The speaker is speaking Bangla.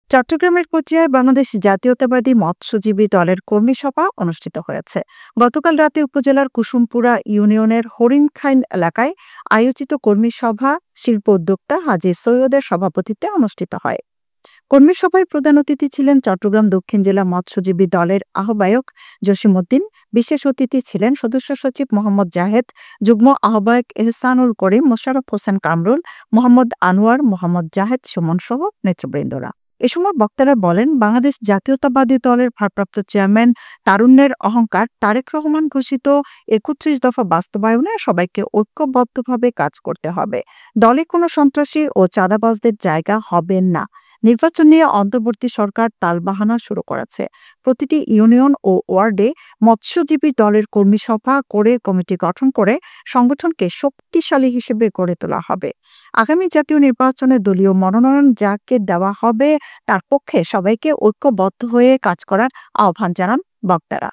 চট্টগ্রামের পর্যায়ে বাংলাদেশ জাতীয়তাবাদী মৎস্যজীবী দলের কর্মী সভা অনুষ্ঠিত হয়েছে। গতকাল রাতে উপজেলার কুসুমপুরা ইউনিয়নের হরিণখাইন এলাকায় আয়োজিত কর্মী সভা শিল্প উদ্যোক্তা হাজী সৈয়দের সভাপতিত্বে অনুষ্ঠিত হয়। কর্মী সভায় প্রধান অতিথি ছিলেন চট্টগ্রাম দক্ষিণ জেলা মৎস্যজীবী দলের আহ্বায়ক জসিমউদ্দিন। বিশেষ অতিথি ছিলেন সদস্য সচিব মোহাম্মদ জাহেদ, যুগ্ম আহ্বায়ক এহসানুল করিম, মোশাররফ হোসেন কামরুল, মোহাম্মদ আনোয়ার, মোহাম্মদ জাহেদ সুমন সহ নেতৃবৃন্দরা। এ সময় বক্তারা বলেন, বাংলাদেশ জাতীয়তাবাদী দলের ভারপ্রাপ্ত চেয়ারম্যান তারুণ্যের অহংকার তারেক রহমান ঘোষিত ৩১ দফা বাস্তবায়নে সবাইকে ঐক্যবদ্ধভাবে কাজ করতে হবে। দলে কোনো সন্ত্রাসী ও চাঁদাবাজদের জায়গা হবে না। নির্বাচন নিয়ে অন্তর্বর্তী সরকার তালবাহানা শুরু করেছে। প্রতিটি ইউনিয়ন ও ওয়ার্ডে মৎস্যজীবী দলের কর্মী সভা করে কমিটি গঠন করে সংগঠনকে শক্তিশালী হিসেবে গড়ে তোলা হবে। আগামী জাতীয় নির্বাচনে দলীয় মনোনয়ন যাকে দেওয়া হবে তার পক্ষে সবাইকে ঐক্যবদ্ধ হয়ে কাজ করার আহ্বান জানান বক্তারা।